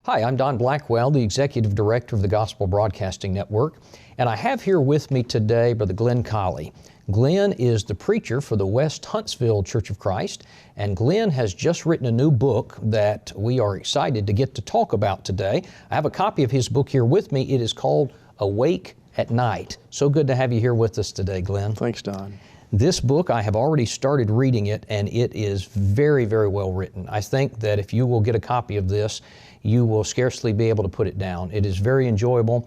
Hi, I'm Don Blackwell, the Executive Director of the Gospel Broadcasting Network, and I have here with me today Brother Glenn Colley. Glenn is the preacher for the West Huntsville Church of Christ, and Glenn has just written a new book that we are excited to get to talk about today. I have a copy of his book here with me. It is called Awake at Night. So good to have you here with us today, Glenn. Thanks, Don. This book, I have already started reading it, and it is very, very well written. I think that if you will get a copy of this, you will scarcely be able to put it down. It is very enjoyable.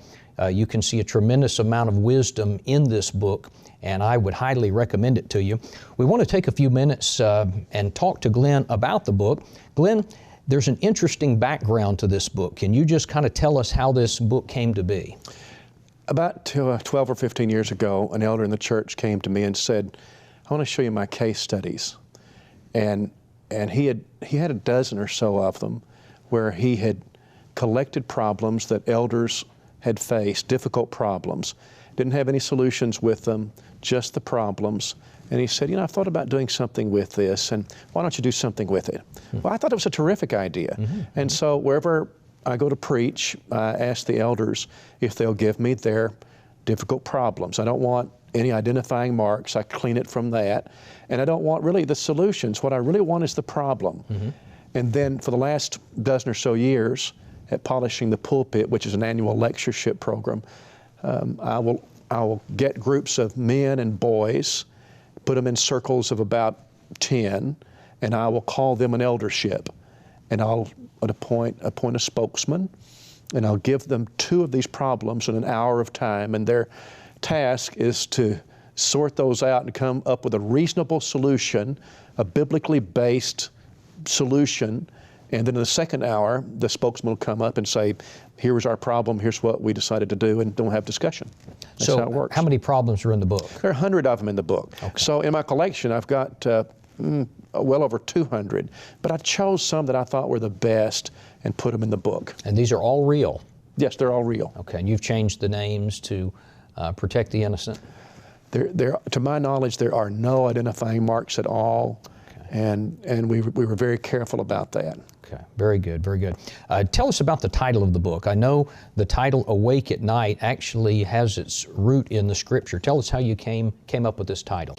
You can see a tremendous amount of wisdom in this book, and I would highly recommend it to you. We want to take a few minutes and talk to Glenn about the book. Glenn, there's an interesting background to this book. Can you just kind of tell us how this book came to be? About 12 or 15 years ago, an elder in the church came to me and said, I want to show you my case studies. And he had a dozen or so of them where he had collected problems that elders had faced, difficult problems, didn't have any solutions with them, just the problems. And he said, I've thought about doing something with this, and why don't you do something with it? Well, I thought it was a terrific idea. And so wherever I go to preach, I ask the elders if they'll give me their difficult problems. I don't want any identifying marks. I clean it from that. And I don't want really the solutions. What I really want is the problem. And then for the last dozen or so years at Polishing the Pulpit, which is an annual lectureship program, I will get groups of men and boys, put them in circles of about 10, and I will call them an eldership. And I'll appoint a spokesman, and I'll give them 2 of these problems in an hour of time, and their task is to sort those out and come up with a reasonable solution, a biblically based solution. And then in the second hour, the spokesman will come up and say, here was our problem, here's what we decided to do, and don't have discussion. That's how it works. How many problems are in the book? There are 100 of them in the book. Okay. So in my collection, I've got well over 200, but I chose some that I thought were the best and put them in the book. And these are all real? Yes, they're all real. Okay, and you've changed the names to protect the innocent? To my knowledge, there are no identifying marks at all. And we were very careful about that. Okay, very good, very good. Tell us about the title of the book. I know the title Awake at Night actually has its root in the Scripture. Tell us how you came up with this title.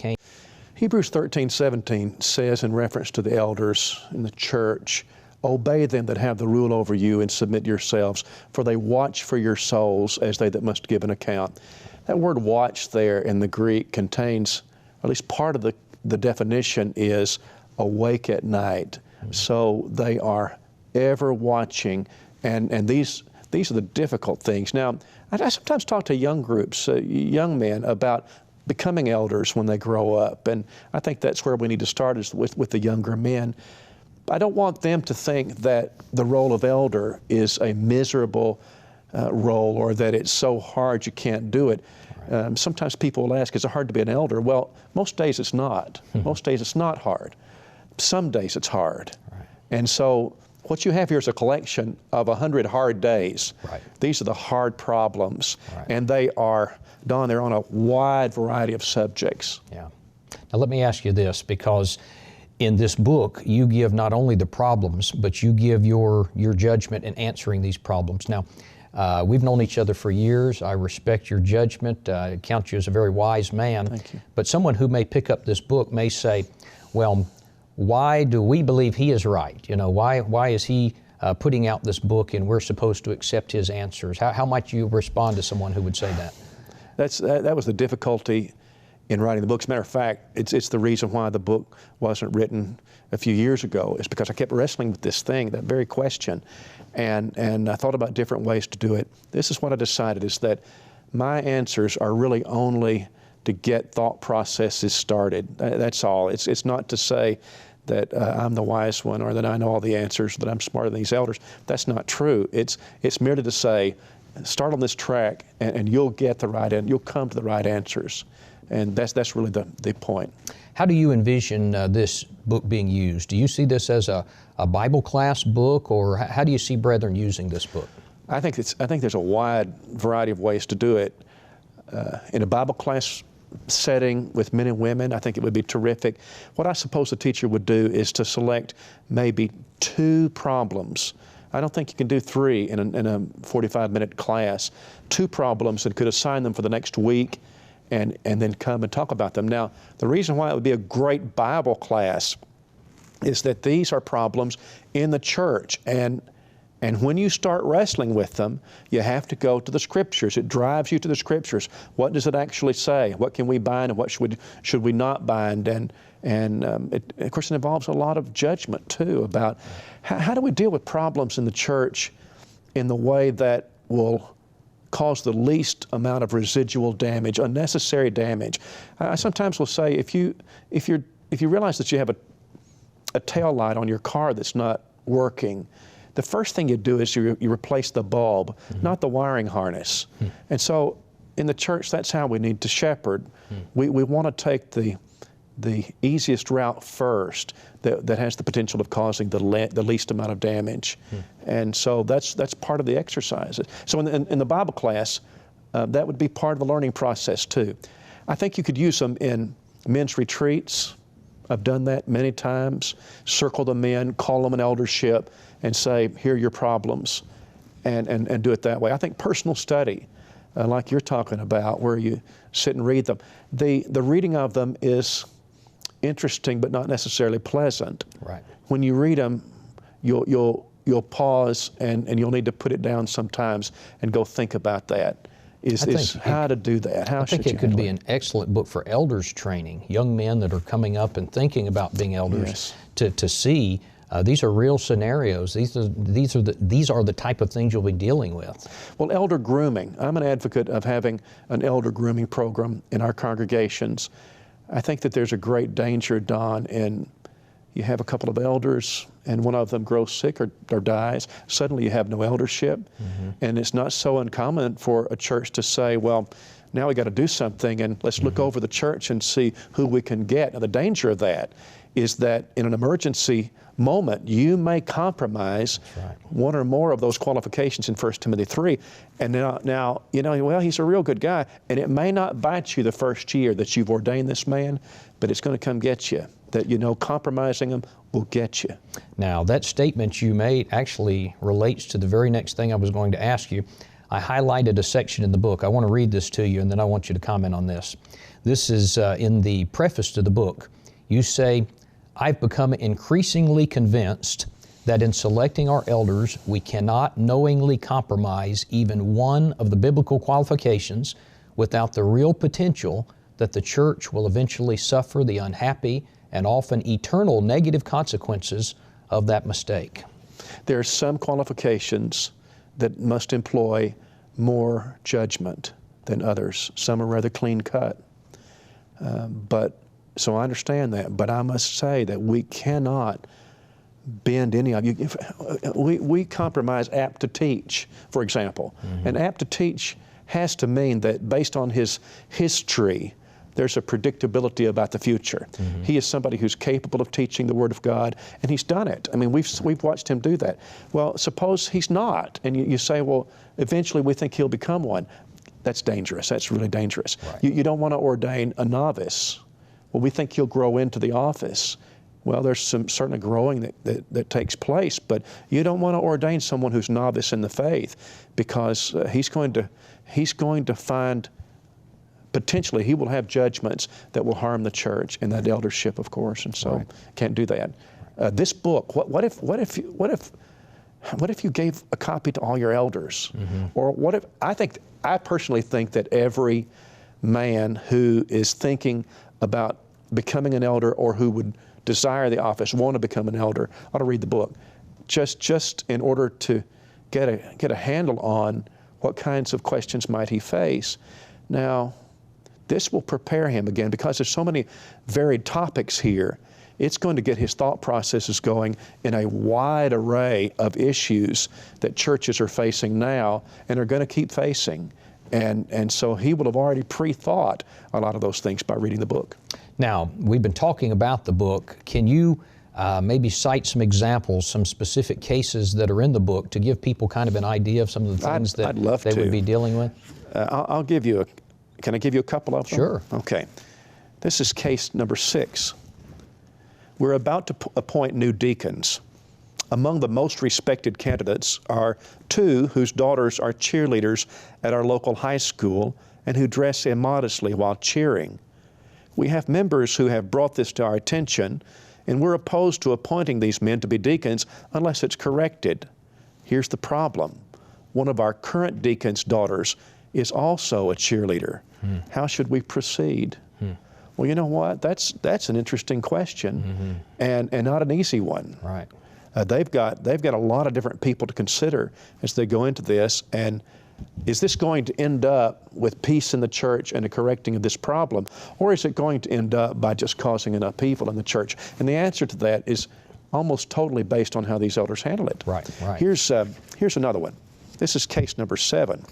Hebrews 13:17 says in reference to the elders in the church, obey them that have the rule over you and submit yourselves, for they watch for your souls as they that must give an account. That word watch there in the Greek contains, or at least part of the definition is awake at night. So they are ever watching, and these are the difficult things. Now, I sometimes talk to young groups, young men, about becoming elders when they grow up, and I think that's where we need to start is with the younger men. I don't want them to think that the role of elder is a miserable role, or that it's so hard you can't do it. Sometimes people will ask, is it hard to be an elder? Well, most days it's not. Most days it's not hard. Some days it's hard. Right. And so what you have here is a collection of 100 hard days. Right. These are the hard problems. Right. And they are, Don, they're on a wide variety of subjects. Yeah. Now let me ask you this, because in this book, you give not only the problems, but you give your judgment in answering these problems. Now, we've known each other for years. I respect your judgment. I count you as a very wise man. Thank you. But someone who may pick up this book may say, well, why do we believe he is right? Why is he putting out this book and we're supposed to accept his answers? How might you respond to someone who would say that? That was the difficulty in writing the book. As a matter of fact, it's the reason why the book wasn't written a few years ago, is because I kept wrestling with this thing, that very question. And I thought about different ways to do it. This is what I decided, is that my answers are really only to get thought processes started. That's all. It's not to say that I'm the wise one or that I know all the answers, that I'm smarter than these elders. That's not true. It's merely to say, start on this track and you'll get the right end. You'll come to the right answers. And that's really the point. How do you envision this book being used? Do you see this as a Bible class book, or how do you see brethren using this book? I think there's a wide variety of ways to do it. In a Bible class setting with men and women, I think it would be terrific. What I suppose the teacher would do is to select maybe 2 problems I don't think you can do 3 in a 45-minute class. 2 problems and could assign them for the next week and then come and talk about them. Now, the reason why it would be a great Bible class is that these are problems in the church. And when you start wrestling with them, you have to go to the Scriptures. It drives you to the Scriptures. What does it actually say? What can we bind and what should we not bind? And of course, it involves a lot of judgment, too, about how do we deal with problems in the church in the way that will cause the least amount of residual damage, unnecessary damage. I sometimes will say, if you realize that you have a tail light on your car that's not working, the first thing you do is you replace the bulb, not the wiring harness. And so in the church, that's how we need to shepherd. We want to take the easiest route first that has the potential of causing the least amount of damage. And so that's part of the exercise. So in the Bible class, that would be part of the learning process too. I think you could use them in men's retreats. I've done that many times. Circle the men, call them an eldership, and say, here are your problems, and do it that way. I think personal study, like you're talking about, where you sit and read them, the reading of them is interesting but not necessarily pleasant. Right. When When you read them, you'll pause and you'll need to put it down sometimes and go think about that. How to do that. I think it could be an excellent book for elders training, young men that are coming up and thinking about being elders, to see these are real scenarios. These are the type of things you'll be dealing with. Well, elder grooming. I'm an advocate of having an elder grooming program in our congregations. I think that there's a great danger, Don, in you have a couple of elders and one of them grows sick or dies. Suddenly you have no eldership. And it's not so uncommon for a church to say, well, now we got to do something and let's look over the church and see who we can get. Now the danger of that is that in an emergency moment, you may compromise one or more of those qualifications in 1 Timothy 3. And now, well, he's a real good guy. And it may not bite you the first year that you've ordained this man, but it's going to come get you. That, compromising him will get you. Now, that statement you made actually relates to the very next thing I was going to ask you. I highlighted a section in the book. I want to read this to you, and then I want you to comment on this. This is in the preface to the book. You say, I've become increasingly convinced that in selecting our elders, we cannot knowingly compromise even one of the biblical qualifications without the real potential that the church will eventually suffer the unhappy and often eternal negative consequences of that mistake. There are some qualifications that must employ more judgment than others. Some are rather clean cut. So I understand that, but I must say that we cannot bend any of you. We compromise apt to teach, for example. And apt to teach has to mean that based on his history, there's a predictability about the future. He is somebody who's capable of teaching the Word of God, and he's done it. I mean, we've watched him do that. Well, suppose he's not, and you say, well, eventually we think he'll become one. That's dangerous. That's really dangerous. Right. You don't want to ordain a novice. Well, we think he'll grow into the office. Well, there's some certainly growing that takes place, but you don't want to ordain someone who's novice in the faith, because he's going to find, potentially he will have judgments that will harm the church and that eldership, of course, and so can't do that. This book, what if you gave a copy to all your elders? Or I personally think that every man who is thinking about becoming an elder or who would desire the office, want to become an elder, ought to read the book, just in order to get a handle on what kinds of questions might he face. Now, this will prepare him again, because there's so many varied topics here. It's going to get his thought processes going in a wide array of issues that churches are facing now and are going to keep facing. And so he will have already pre-thought a lot of those things by reading the book. Now, we've been talking about the book. Can you maybe cite some examples, some specific cases that are in the book to give people kind of an idea of some of the things that they would be dealing with? I'll give you can I give you a couple of them? Sure. Okay. This is case number 6. We're about to appoint new deacons. Among the most respected candidates are two whose daughters are cheerleaders at our local high school and who dress immodestly while cheering. We have members who have brought this to our attention, and we're opposed to appointing these men to be deacons unless it's corrected. Here's the problem. One of our current deacons' daughters is also a cheerleader. How should we proceed? Well, you know what? That's an interesting question, and not an easy one. Right. They've got a lot of different people to consider as they go into this, and is this going to end up with peace in the church and a correcting of this problem, or is it going to end up by just causing an upheaval in the church? And the answer to that is almost totally based on how these elders handle it. Right, right. Here's another one. This is case number 7.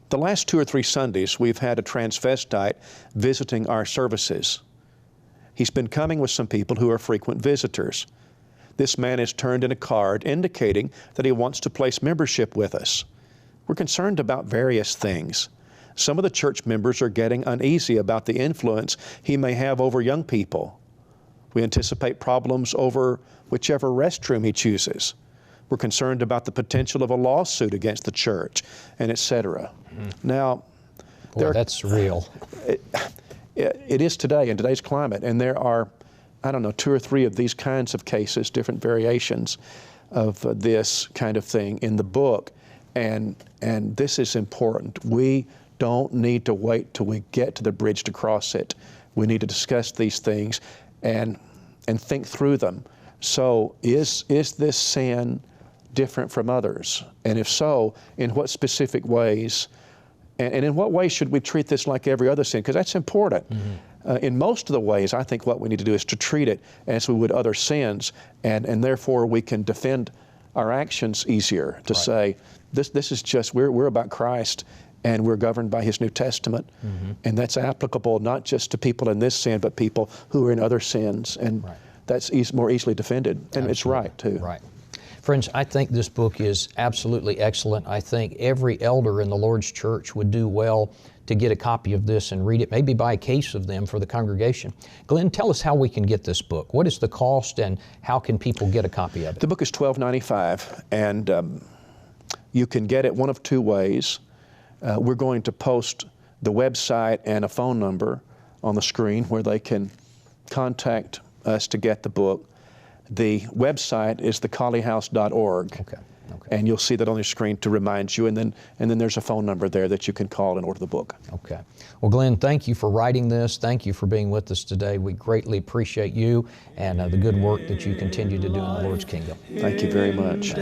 The last 2 or 3 Sundays, we've had a transvestite visiting our services. He's been coming with some people who are frequent visitors. This man has turned in a card indicating that he wants to place membership with us. We're concerned about various things. Some of the church members are getting uneasy about the influence he may have over young people. We anticipate problems over whichever restroom he chooses. We're concerned about the potential of a lawsuit against the church, and etc. Now, Boy, that's real. It is today, in today's climate, and there are, I don't know, 2 or 3 of these kinds of cases, different variations of this kind of thing in the book, and this is important. We don't need to wait till we get to the bridge to cross it. We need to discuss these things and think through them. So is this sin different from others? And if so, in what specific ways? And in what ways should we treat this like every other sin? Because that's important. In most of the ways, I think what we need to do is to treat it as we would other sins, and therefore we can defend our actions easier to say, this is just, we're about Christ, and we're governed by His New Testament, and that's applicable not just to people in this sin, but people who are in other sins, and that's more easily defended, and it's right too. Right. Friends, I think this book is absolutely excellent. I think every elder in the Lord's church would do well to get a copy of this and read it, maybe buy a case of them for the congregation. Glenn, tell us how we can get this book. What is the cost, and how can people get a copy of it? The book is $12.95, and you can get it one of 2 ways. We're going to post the website and a phone number on the screen where they can contact us to get the book. The website is thecolleyhouse.org. Okay. And you'll see that on your screen to remind you, and then there's a phone number there that you can call and order the book. Okay. Well, Glenn, thank you for writing this. Thank you for being with us today. We greatly appreciate you and the good work that you continue to do in the Lord's kingdom. Thank you very much.